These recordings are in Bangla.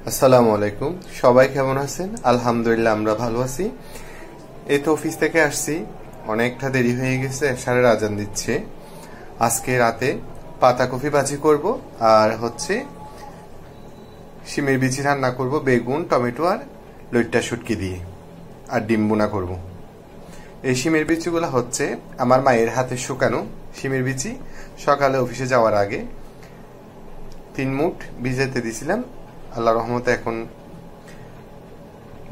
আসসালামু আলাইকুম। সবাই কেমন আছেন? আলহামদুলিল্লাহ আমরা ভালো আছি। এই তো অফিস থেকে আসছি, অনেকটা দেরি হয়ে গেছে, এশারের আজান দিচ্ছে। আজকে রাতে পাতাকপি ভাজি করব আর শিমের বিচি রান্না করব বেগুন, টমেটো আর লইট্টা শুটকি দিয়ে, আর ডিম বোনা করব। এই শিমের বিচিগুলো আমার মায়ের হাতে শুকানো শিমের বিচি। সকালে অফিসে যাওয়ার আগে 3 মুঠ ভিজাতে দিছিলাম। আল্লাহ রহমতে এখন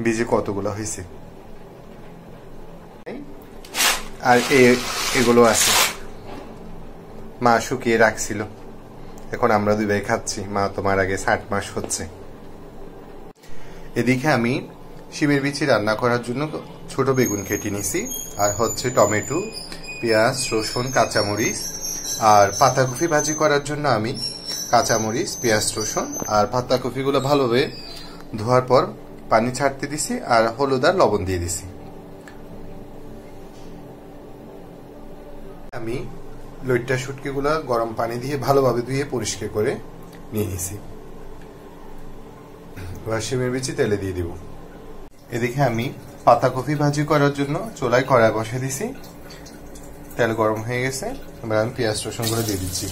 বীজে কতগুলো হয়েছে। আর এগুলো আছে, মা শুকিয়ে রাখছিল, এখন আমরা 2 ভাই খাচ্ছি। মা তোমার আগে 60 মাস হচ্ছে। এদিকে আমি শিমের বিচি রান্না করার জন্য ছোট বেগুন কেটে নিছি, আর টমেটো, পেঁয়াজ, রসুন, কাঁচামরিচ। আর পাতাকপি ভাজি করার জন্য আমি কাঁচামরিচ, পেঁয়াজ, রসুন আর পাতাকপিগুলো ভালোভাবে ধোয়ার পর পানি ছাড়তে দিছি, আর হলুদ আর লবণ দিয়ে দিছি। আমি লইট্টা শুটকিগুলো গরম পানি দিয়ে ভালোভাবে ধুয়ে পরিষ্কার করে নিয়ে নিছি। এবার শিমের বিচি তেলে দিয়ে দিব। এদিকে আমি পাতাকপি ভাজি করার জন্য চুলায় কড়াই বসে দিছি, তেল গরম হয়ে গেছে। এবার আমি পেঁয়াজ রসুন গুলো দিয়ে দিচ্ছি।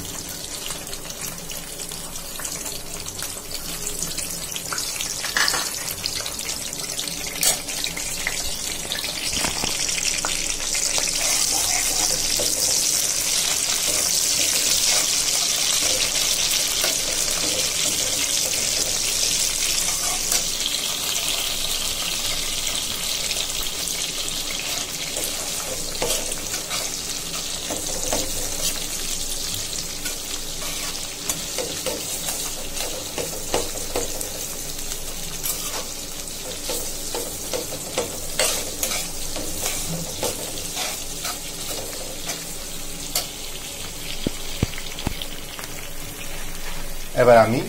এবার আমি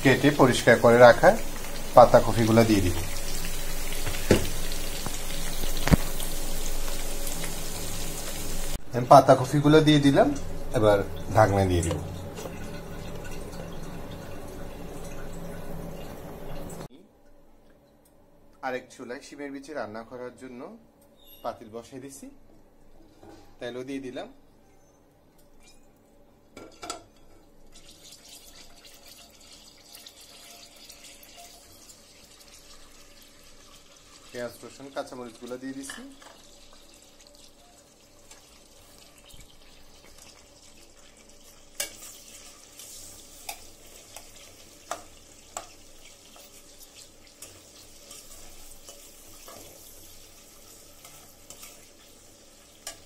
কেটে পরিষ্কার করে রাখা পাতাকপিগুলো দিয়ে দিব। আমি পাতাকপিগুলো দিয়ে দিলাম, এবার ঢাকনা দিয়ে দিব। আরেক চুলায় শিমের বিচি রান্না করার জন্য পাতিল বসাই দিছি, তেলও দিয়ে দিলাম। পেঁয়াজ, রসুন, কাঁচামরিচ গুলো দিয়ে দিচ্ছি।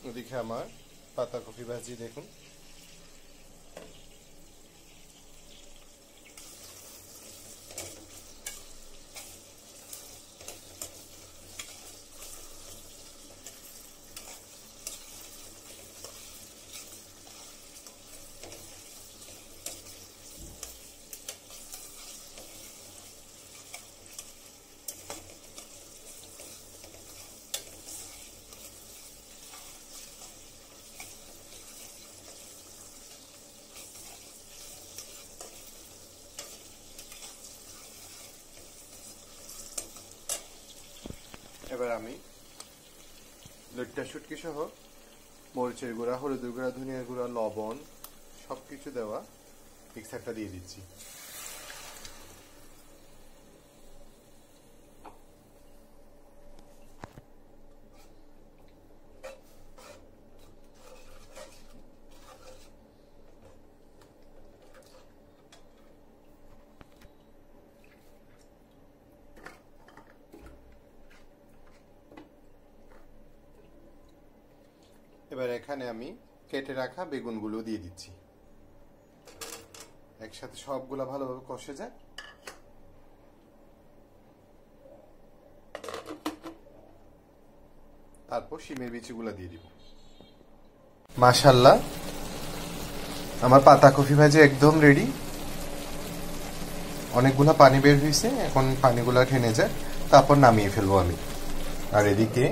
ওদিকে আমার পাতাকপি ভাজি দেখুন। এবার আমি লইট্টা শুটকি সহ মরিচের গুঁড়া, হলুদের গুঁড়া, ধনিয়ার গুঁড়া, লবণ সবকিছু দেওয়া মিক্সারটা দিয়ে দিচ্ছি। এবার এখানে আমি কেটে রাখা বেগুনগুলো দিয়ে দিচ্ছি, একসাথে সবগুলো ভালোভাবে কষে যায়। তারপর শিমের বিচিগুলো দিয়ে দিব। মাশাআল্লাহ, আমার পাতাকপি ভাজি একদম রেডি। অনেকগুলো পানি বের হয়েছে, এখন পানিগুলো টেনে যায়, তারপর নামিয়ে ফেলবো আমি। আর এদিকে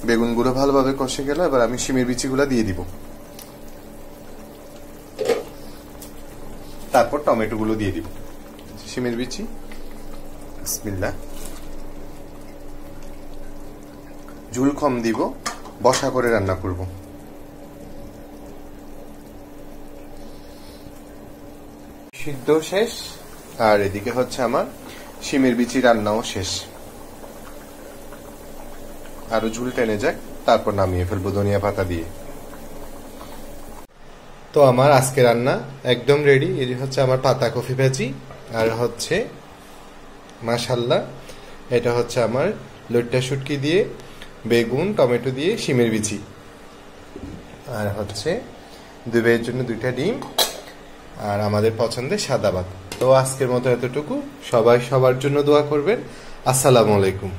বেগুনগুলো ভালোভাবে কষে গেল, এবার আমি শিমের বিচিগুলো দিয়ে দিব। তারপর টমেটোগুলো দিয়ে দিব, শিমের বিচি, বিসমিল্লাহ। ঝুল কম দিব, বসা করে রান্না করব। সিদ্ধ শেষ, আর এদিকে হচ্ছে আমার শিমের বিচি রান্নাও শেষ। আরো ঝুল টেনে যাক, তারপর নামিয়ে ফেলবো ধনিয়া পাতা দিয়ে। তো আমার আজকে রান্না একদম রেডি। এই হচ্ছে আমার পাতাকপি ভাজি, আর হচ্ছে মাশাআল্লাহ এটা হচ্ছে আমার লইট্টা শুটকি দিয়ে, বেগুন টমেটো দিয়ে শিমের বিচি, আর হচ্ছে দুই ভাইয়ের জন্য 2টা ডিম, আর আমাদের পছন্দের সাদা ভাত। তো আজকের মতো এতটুকু। সবাই সবার জন্য দোয়া করবেন। আসসালামু আলাইকুম।